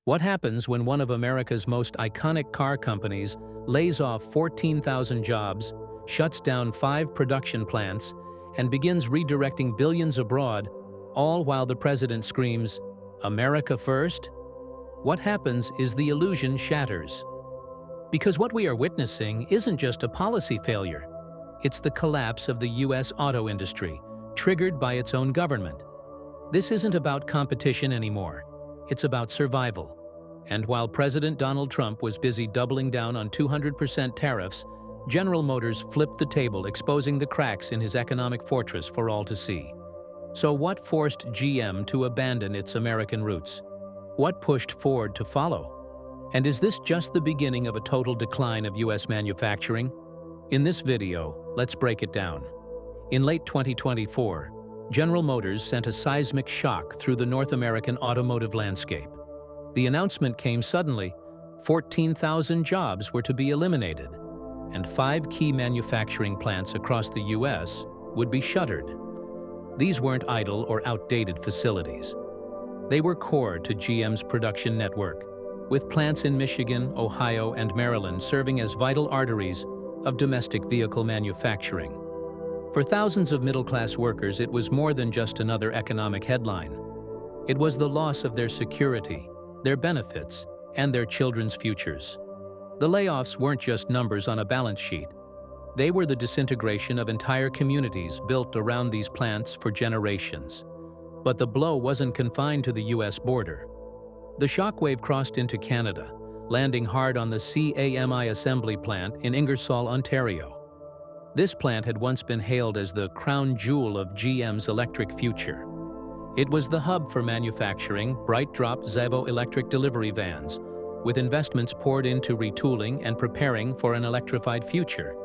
What happens when one of America's most iconic car companies lays off 14,000 jobs, shuts down 5 production plants, and begins redirecting billions abroad, all while the president screams, "America first"? What happens is the illusion shatters. Because what we are witnessing isn't just a policy failure. It's the collapse of the U.S. auto industry, triggered by its own government. This isn't about competition anymore. It's about survival. And while President Donald Trump was busy doubling down on 200% tariffs, General Motors flipped the table, exposing the cracks in his economic fortress for all to see. So what forced GM to abandon its American roots? What pushed Ford to follow? And is this just the beginning of a total decline of U.S. manufacturing? In this video, let's break it down. In late 2024, General Motors sent a seismic shock through the North American automotive landscape. The announcement came suddenly: 14,000 jobs were to be eliminated, and 5 key manufacturing plants across the U.S. would be shuttered. These weren't idle or outdated facilities. They were core to GM's production network, with plants in Michigan, Ohio, and Maryland serving as vital arteries of domestic vehicle manufacturing. For thousands of middle-class workers, it was more than just another economic headline. It was the loss of their security, their benefits, and their children's futures. The layoffs weren't just numbers on a balance sheet. They were the disintegration of entire communities built around these plants for generations. But the blow wasn't confined to the U.S. border. The shockwave crossed into Canada, landing hard on the CAMI assembly plant in Ingersoll, Ontario. This plant had once been hailed as the crown jewel of GM's electric future. It was the hub for manufacturing BrightDrop Zevo electric delivery vans, with investments poured into retooling and preparing for an electrified future.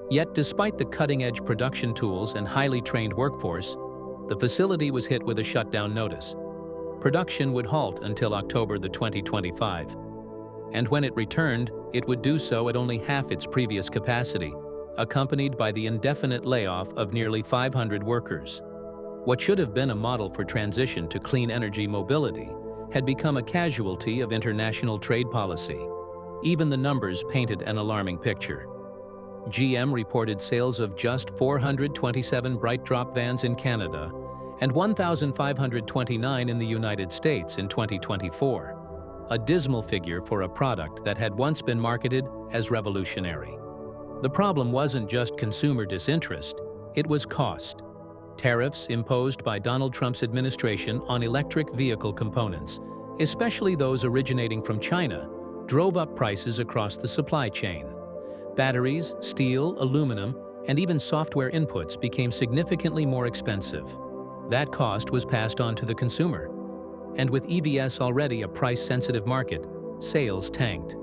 Yet, despite the cutting-edge production tools and highly trained workforce, the facility was hit with a shutdown notice. Production would halt until October 2025. And when it returned, it would do so at only half its previous capacity, accompanied by the indefinite layoff of nearly 500 workers. What should have been a model for transition to clean energy mobility had become a casualty of international trade policy. Even the numbers painted an alarming picture. GM reported sales of just 427 BrightDrop vans in Canada and 1,529 in the United States in 2024, a dismal figure for a product that had once been marketed as revolutionary. The problem wasn't just consumer disinterest, it was cost. Tariffs imposed by Donald Trump's administration on electric vehicle components, especially those originating from China, drove up prices across the supply chain. Batteries, steel, aluminum, and even software inputs became significantly more expensive. That cost was passed on to the consumer. And with EVs already a price-sensitive market, sales tanked.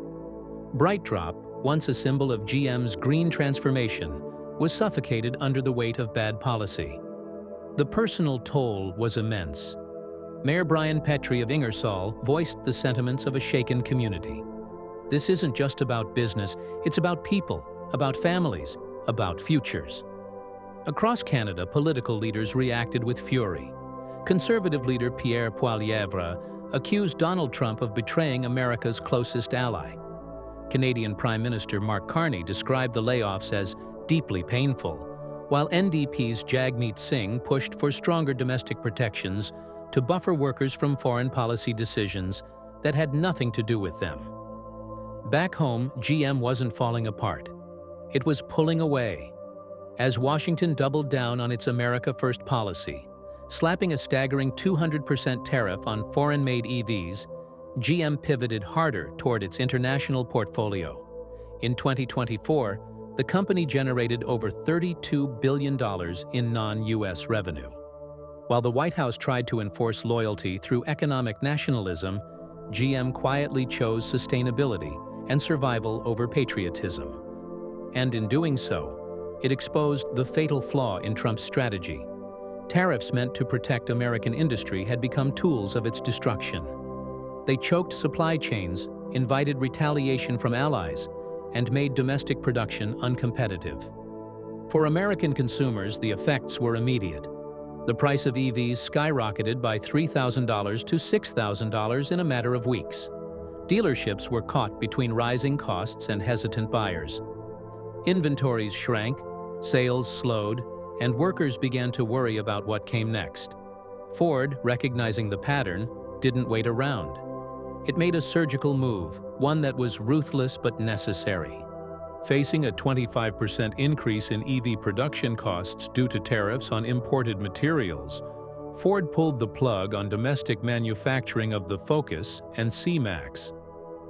BrightDrop, once a symbol of GM's green transformation, was suffocated under the weight of bad policy. The personal toll was immense. Mayor Brian Petrie of Ingersoll voiced the sentiments of a shaken community. This isn't just about business, it's about people, about families, about futures. Across Canada, political leaders reacted with fury. Conservative leader Pierre Poilievre accused Donald Trump of betraying America's closest ally. Canadian Prime Minister Mark Carney described the layoffs as deeply painful, while NDP's Jagmeet Singh pushed for stronger domestic protections to buffer workers from foreign policy decisions that had nothing to do with them. Back home, GM wasn't falling apart. It was pulling away. As Washington doubled down on its America First policy, slapping a staggering 200% tariff on foreign-made EVs, GM pivoted harder toward its international portfolio. In 2024, the company generated over $32 billion in non-US revenue. While the White House tried to enforce loyalty through economic nationalism, GM quietly chose sustainability and survival over patriotism. And in doing so, it exposed the fatal flaw in Trump's strategy. Tariffs meant to protect American industry had become tools of its destruction. They choked supply chains, invited retaliation from allies, and made domestic production uncompetitive. For American consumers, the effects were immediate. The price of EVs skyrocketed by $3,000 to $6,000 in a matter of weeks. Dealerships were caught between rising costs and hesitant buyers. Inventories shrank, sales slowed, and workers began to worry about what came next. Ford, recognizing the pattern, didn't wait around. It made a surgical move, one that was ruthless but necessary. Facing a 25% increase in EV production costs due to tariffs on imported materials, Ford pulled the plug on domestic manufacturing of the Focus and C-Max.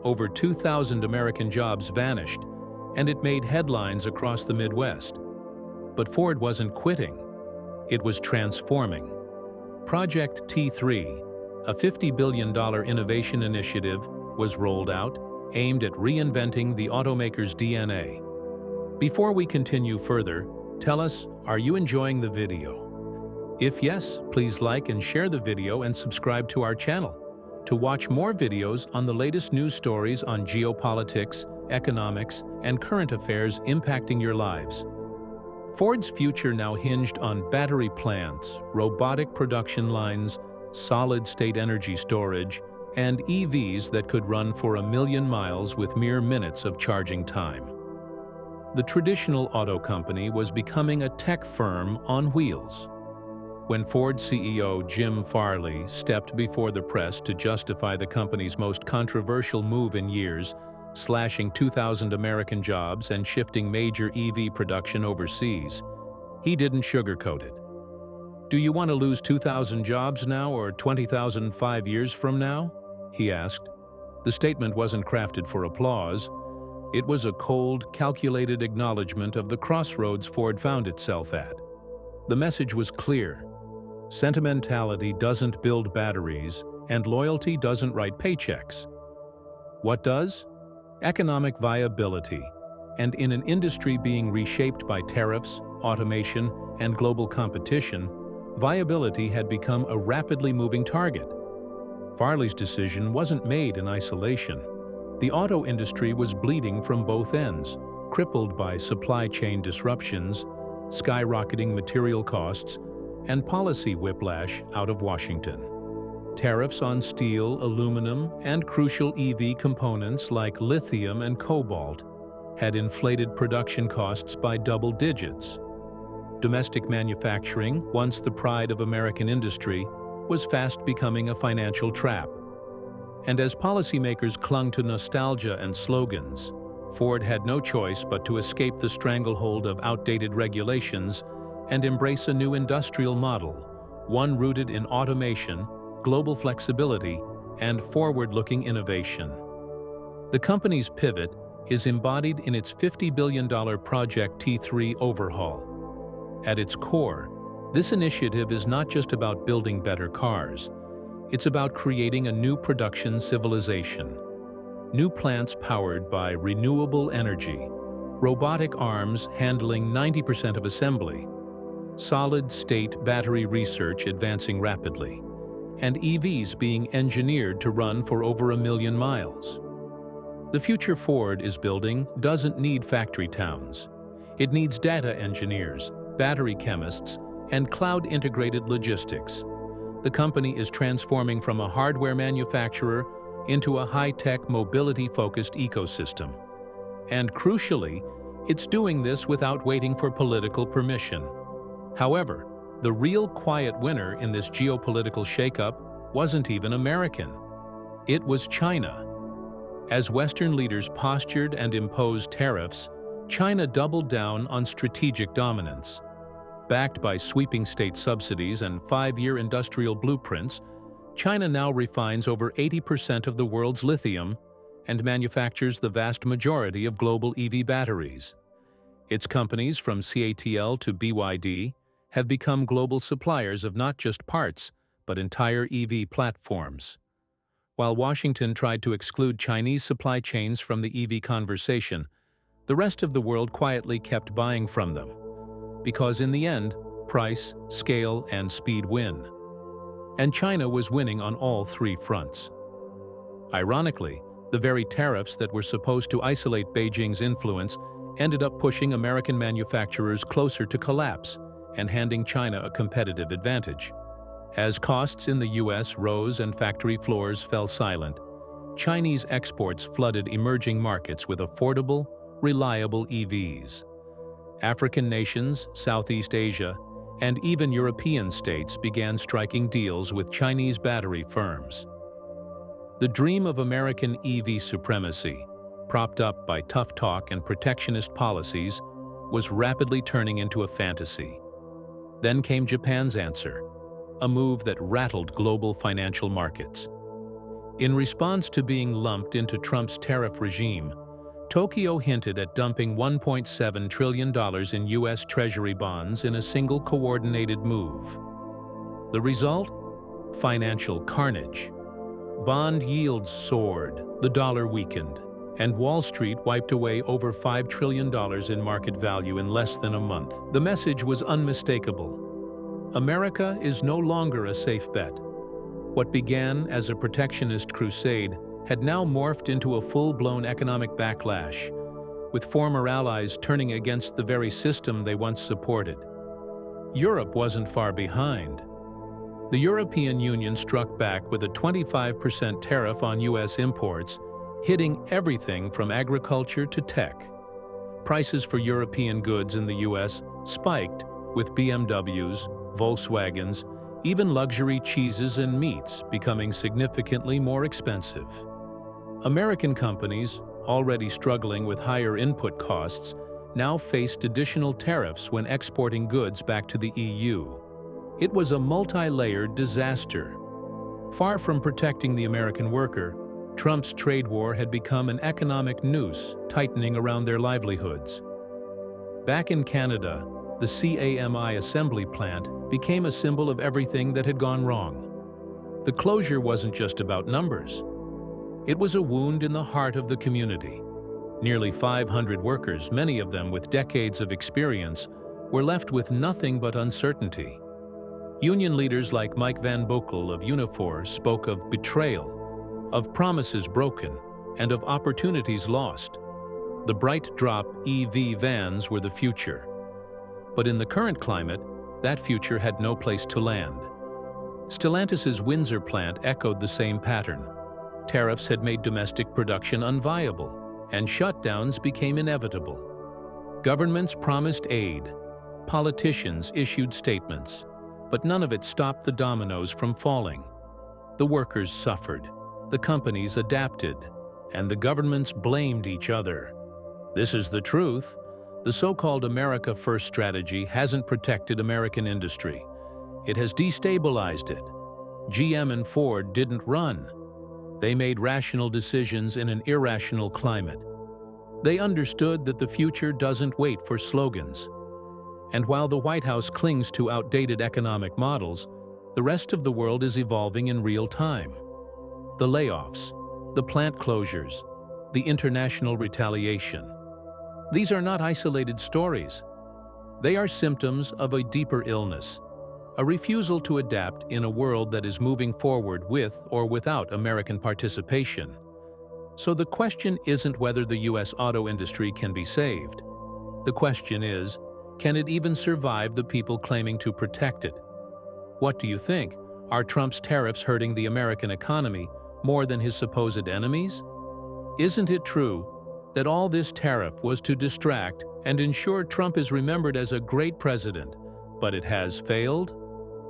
Over 2,000 American jobs vanished, and it made headlines across the Midwest. But Ford wasn't quitting. It was transforming. Project T3, a $50 billion innovation initiative, was rolled out, aimed at reinventing the automaker's DNA. Before we continue further, tell us, are you enjoying the video? If yes, please like and share the video and subscribe to our channel to watch more videos on the latest news stories on geopolitics, economics, and current affairs impacting your lives. Ford's future now hinged on battery plants, robotic production lines, solid-state energy storage, and EVs that could run for 1,000,000 miles with mere minutes of charging time. The traditional auto company was becoming a tech firm on wheels. When Ford CEO Jim Farley stepped before the press to justify the company's most controversial move in years, slashing 2,000 American jobs and shifting major EV production overseas, he didn't sugarcoat it. "Do you want to lose 2,000 jobs now or 20,000 5 years from now?" he asked. The statement wasn't crafted for applause. It was a cold, calculated acknowledgement of the crossroads Ford found itself at. The message was clear. Sentimentality doesn't build batteries, and loyalty doesn't write paychecks. What does? Economic viability. And in an industry being reshaped by tariffs, automation, and global competition, viability had become a rapidly moving target. Farley's decision wasn't made in isolation. The auto industry was bleeding from both ends, crippled by supply chain disruptions, skyrocketing material costs, and policy whiplash out of Washington. Tariffs on steel, aluminum, and crucial EV components like lithium and cobalt had inflated production costs by double digits. Domestic manufacturing, once the pride of American industry, was fast becoming a financial trap. And as policymakers clung to nostalgia and slogans, Ford had no choice but to escape the stranglehold of outdated regulations and embrace a new industrial model, one rooted in automation, global flexibility, and forward-looking innovation. The company's pivot is embodied in its $50 billion Project T3 overhaul. At its core, this initiative is not just about building better cars. It's about creating a new production civilization. New plants powered by renewable energy, robotic arms handling 90% of assembly, solid-state battery research advancing rapidly, and EVs being engineered to run for over 1,000,000 miles. The future Ford is building doesn't need factory towns. It needs data engineers, battery chemists, and cloud-integrated logistics. The company is transforming from a hardware manufacturer into a high-tech, mobility-focused ecosystem. And crucially, it's doing this without waiting for political permission. However, the real quiet winner in this geopolitical shakeup wasn't even American. It was China. As Western leaders postured and imposed tariffs, China doubled down on strategic dominance. Backed by sweeping state subsidies and 5-year industrial blueprints, China now refines over 80% of the world's lithium and manufactures the vast majority of global EV batteries. Its companies from CATL to BYD have become global suppliers of not just parts, but entire EV platforms. While Washington tried to exclude Chinese supply chains from the EV conversation, the rest of the world quietly kept buying from them. Because in the end, price, scale, and speed win. And China was winning on all three fronts. Ironically, the very tariffs that were supposed to isolate Beijing's influence ended up pushing American manufacturers closer to collapse, and handing China a competitive advantage. As costs in the US rose and factory floors fell silent, Chinese exports flooded emerging markets with affordable, reliable EVs. African nations, Southeast Asia, and even European states began striking deals with Chinese battery firms. The dream of American EV supremacy, propped up by tough talk and protectionist policies, was rapidly turning into a fantasy. Then came Japan's answer, a move that rattled global financial markets. In response to being lumped into Trump's tariff regime, Tokyo hinted at dumping $1.7 trillion in U.S. Treasury bonds in a single coordinated move. The result? Financial carnage. Bond yields soared, the dollar weakened, and Wall Street wiped away over $5 trillion in market value in less than a month. The message was unmistakable. America is no longer a safe bet. What began as a protectionist crusade had now morphed into a full-blown economic backlash, with former allies turning against the very system they once supported. Europe wasn't far behind. The European Union struck back with a 25% tariff on U.S. imports, hitting everything from agriculture to tech. Prices for European goods in the U.S. spiked, with BMWs, Volkswagens, even luxury cheeses and meats becoming significantly more expensive. American companies, already struggling with higher input costs, now faced additional tariffs when exporting goods back to the EU. It was a multi-layered disaster. Far from protecting the American worker, Trump's trade war had become an economic noose tightening around their livelihoods. Back in Canada, the CAMI assembly plant became a symbol of everything that had gone wrong. The closure wasn't just about numbers. It was a wound in the heart of the community. Nearly 500 workers, many of them with decades of experience, were left with nothing but uncertainty. Union leaders like Mike Van Boekel of Unifor spoke of betrayal, of promises broken, and of opportunities lost. The bright drop EV vans were the future. But in the current climate, that future had no place to land. Stellantis's Windsor plant echoed the same pattern. Tariffs had made domestic production unviable, and shutdowns became inevitable. Governments promised aid. Politicians issued statements. But none of it stopped the dominoes from falling. The workers suffered, the companies adapted, and the governments blamed each other. This is the truth. The so-called America First strategy hasn't protected American industry. It has destabilized it. GM and Ford didn't run. They made rational decisions in an irrational climate. They understood that the future doesn't wait for slogans. And while the White House clings to outdated economic models, the rest of the world is evolving in real time. The layoffs, the plant closures, the international retaliation. These are not isolated stories. They are symptoms of a deeper illness, a refusal to adapt in a world that is moving forward with or without American participation. So the question isn't whether the U.S. auto industry can be saved. The question is, can it even survive the people claiming to protect it? What do you think? Are Trump's tariffs hurting the American economy more than his supposed enemies? Isn't it true that all this tariff was to distract and ensure Trump is remembered as a great president, but it has failed?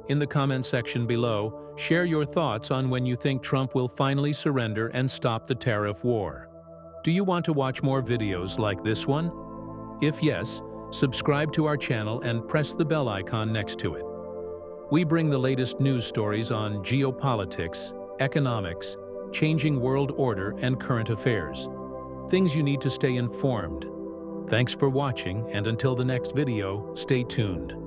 In the comment section below, share your thoughts on when you think Trump will finally surrender and stop the tariff war. Do you want to watch more videos like this one? If yes, subscribe to our channel and press the bell icon next to it. We bring the latest news stories on geopolitics, economics, changing world order, and current affairs. Things you need to stay informed. Thanks for watching, and until the next video, stay tuned.